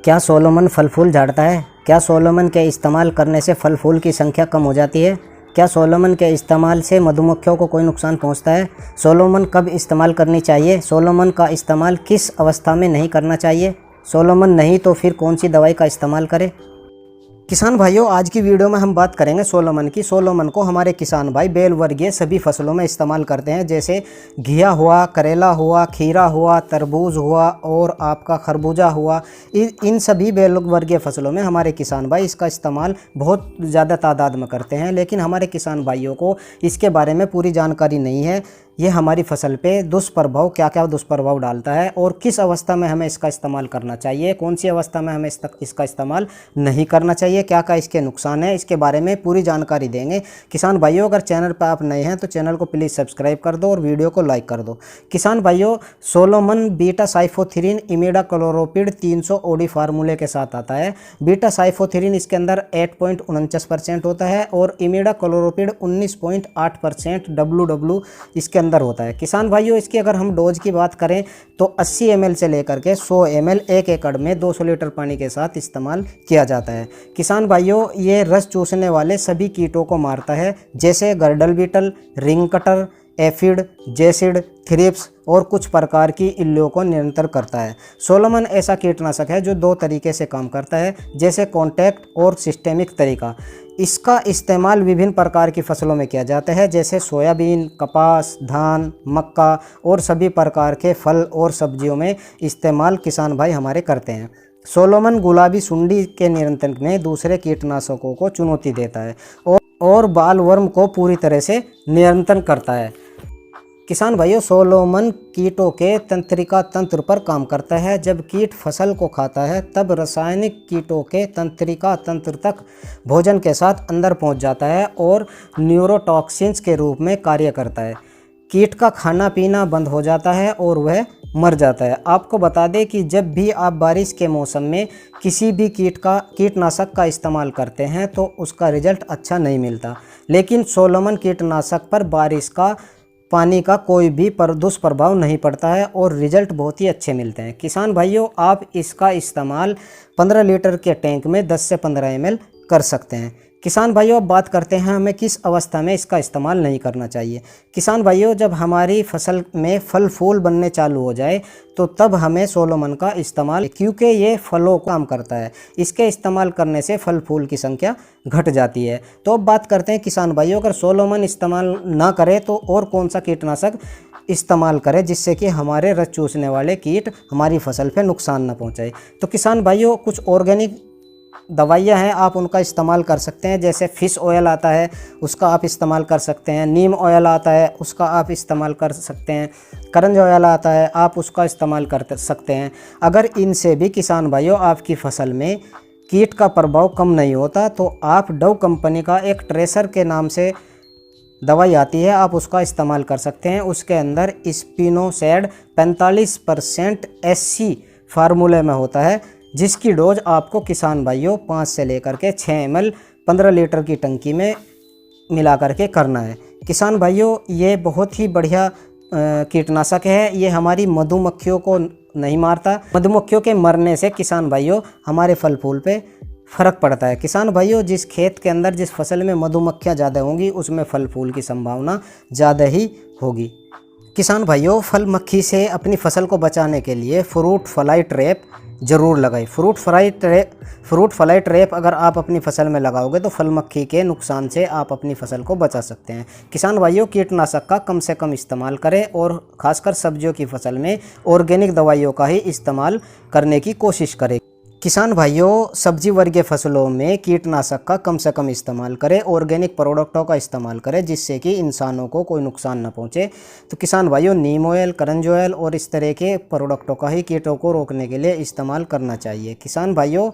क्या सोलोमन फल फूल झाड़ता है? क्या सोलोमन के इस्तेमाल करने से फल फूल की संख्या कम हो जाती है? क्या सोलोमन के इस्तेमाल से मधुमक्खियों को कोई नुकसान पहुंचता है? सोलोमन कब इस्तेमाल करनी चाहिए? सोलोमन का इस्तेमाल किस अवस्था में नहीं करना चाहिए? सोलोमन नहीं तो फिर कौन सी दवाई का इस्तेमाल करें? किसान भाइयों, आज की वीडियो में हम बात करेंगे सोलोमन की। सोलोमन को हमारे किसान भाई बेल वर्गीय सभी फसलों में इस्तेमाल करते हैं, जैसे घिया हुआ, करेला हुआ, खीरा हुआ, तरबूज हुआ और आपका खरबूजा हुआ। इन सभी बेल वर्गीय फसलों में हमारे किसान भाई इसका इस्तेमाल बहुत ज़्यादा तादाद में करते हैं, लेकिन हमारे किसान भाइयों को इसके बारे में पूरी जानकारी नहीं है। ये हमारी फसल पे दुष्प्रभाव क्या दुष्प्रभाव डालता है और किस अवस्था में हमें इसका इस्तेमाल करना चाहिए, कौन सी अवस्था में हमें इसका इस्तेमाल नहीं करना चाहिए, क्या इसके नुकसान है, इसके बारे में पूरी जानकारी देंगे। किसान भाइयों, अगर चैनल पर आप नए हैं तो चैनल को प्लीज़ सब्सक्राइब कर दो और वीडियो को लाइक कर दो। किसान भाइयों, सोलोमन बीटा साइफोथ्रीन इमिडाक्लोरोपिड 300 OD फार्मूले के साथ आता है। बीटा साइफोथ्रीन इसके अंदर 8.49% होता है और इमिडाक्लोरोपिड 19.8% WW इसके अंदर होता है। किसान भाइयों, इसकी अगर हम डोज की बात करें तो 80 ml से लेकर के 100 ml 1 एकड़ में 200 लीटर पानी के साथ इस्तेमाल किया जाता है। किसान भाइयों, ये रस चूसने वाले सभी कीटों को मारता है, जैसे girdle beetle, ring cutter, aphid, jassid, thrips और कुछ प्रकार की इल्लियों को नियंत्रण करता है। सोलोमन ऐसा कीटनाशक है जो 2 तरीके से काम करता है, जैसे कॉन्टैक्ट और सिस्टेमिक तरीका। इसका इस्तेमाल विभिन्न प्रकार की फसलों में किया जाता है, जैसे सोयाबीन, कपास, धान, मक्का और सभी प्रकार के फल और सब्जियों में इस्तेमाल किसान भाई हमारे करते हैं। सोलोमन गुलाबी सुंडी के नियंत्रण में दूसरे कीटनाशकों को चुनौती देता है और बालवर्म को पूरी तरह से नियंत्रण करता है। किसान भाइयों, सोलोमन कीटों के तंत्रिका तंत्र पर काम करता है। जब कीट फसल को खाता है तब रासायनिक कीटों के तंत्रिका तंत्र तक भोजन के साथ अंदर पहुंच जाता है और न्यूरोटॉक्सिन्स के रूप में कार्य करता है। कीट का खाना पीना बंद हो जाता है और वह मर जाता है। आपको बता दें कि जब भी आप बारिश के मौसम में किसी भी कीटनाशक का इस्तेमाल करते हैं तो उसका रिजल्ट अच्छा नहीं मिलता, लेकिन सोलोमन कीटनाशक पर बारिश का पानी का कोई भी दुष्प्रभाव नहीं पड़ता है और रिजल्ट बहुत ही अच्छे मिलते हैं। किसान भाइयों, आप इसका इस्तेमाल 15 लीटर के टैंक में 10 से 15 ml कर सकते हैं। किसान भाइयों, अब बात करते हैं हमें किस अवस्था में इसका इस्तेमाल नहीं करना चाहिए। किसान भाइयों, जब हमारी फसल में फल फूल बनने चालू हो जाए तो तब हमें सोलोमन का इस्तेमाल, क्योंकि ये फलों को काम करता है, इसके इस्तेमाल करने से फल फूल की संख्या घट जाती है। तो अब बात करते हैं किसान भाइयों, अगर सोलोमन इस्तेमाल ना करें तो और कौन सा कीटनाशक इस्तेमाल करें जिससे कि हमारे रस चूसने वाले कीट हमारी फसल पे नुकसान न पहुंचाए। तो किसान भाइयों, कुछ ऑर्गेनिक दवाइयाँ हैं, आप उनका इस्तेमाल कर सकते हैं। जैसे फिश ऑयल आता है, उसका आप इस्तेमाल कर सकते हैं। नीम ऑयल आता है, उसका आप इस्तेमाल कर सकते हैं। करंज ऑयल आता है, आप उसका इस्तेमाल कर सकते हैं। अगर इनसे भी किसान भाइयों आपकी फसल में कीट का प्रभाव कम नहीं होता तो आप डव कंपनी का एक ट्रेसर के नाम से दवाई आती है, आप उसका इस्तेमाल कर सकते हैं। उसके अंदर स्पिनोसैड 45% SC फार्मूले में होता है, जिसकी डोज आपको किसान भाइयों 5 से लेकर के 6 ml 15 लीटर की टंकी में मिला करके करना है। किसान भाइयों, ये बहुत ही बढ़िया कीटनाशक है। ये हमारी मधुमक्खियों को नहीं मारता। मधुमक्खियों के मरने से किसान भाइयों हमारे फल फूल पे फ़र्क पड़ता है। किसान भाइयों, जिस खेत के अंदर जिस फसल में मधुमक्खियाँ ज़्यादा होंगी उसमें फल फूल की संभावना ज़्यादा ही होगी। किसान भाइयों, फल मक्खी से अपनी फसल को बचाने के लिए फ्रूट फ्लाई ट्रैप ज़रूर लगाएं। फ्रूट फ्लाई ट्रैप अगर आप अपनी फसल में लगाओगे तो फल मक्खी के नुकसान से आप अपनी फसल को बचा सकते हैं। किसान भाइयों, कीटनाशक का कम से कम इस्तेमाल करें और ख़ासकर सब्जियों की फसल में ऑर्गेनिक दवाइयों का ही इस्तेमाल करने की कोशिश करें। किसान भाइयों, सब्जी वर्गीय फसलों में कीटनाशक का कम से कम इस्तेमाल करें, ऑर्गेनिक प्रोडक्टों का इस्तेमाल करें जिससे कि इंसानों को कोई नुकसान न पहुंचे। तो किसान भाइयों, नीम ऑयल, करंज ऑयल और इस तरह के प्रोडक्टों का ही कीटों को रोकने के लिए इस्तेमाल करना चाहिए। किसान भाइयों,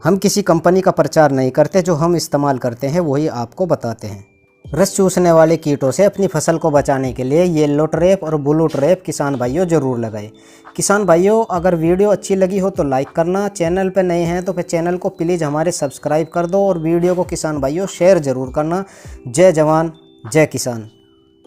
हम किसी कंपनी का प्रचार नहीं करते, जो हम इस्तेमाल करते हैं वही आपको बताते हैं। रस चूसने वाले कीटों से अपनी फसल को बचाने के लिए येलो ट्रैप और ब्लू ट्रैप किसान भाइयों ज़रूर लगाएं। किसान भाइयों, अगर वीडियो अच्छी लगी हो तो लाइक करना, चैनल पे नए हैं तो फिर चैनल को प्लीज़ हमारे सब्सक्राइब कर दो और वीडियो को किसान भाइयों शेयर ज़रूर करना। जय जवान, जय किसान।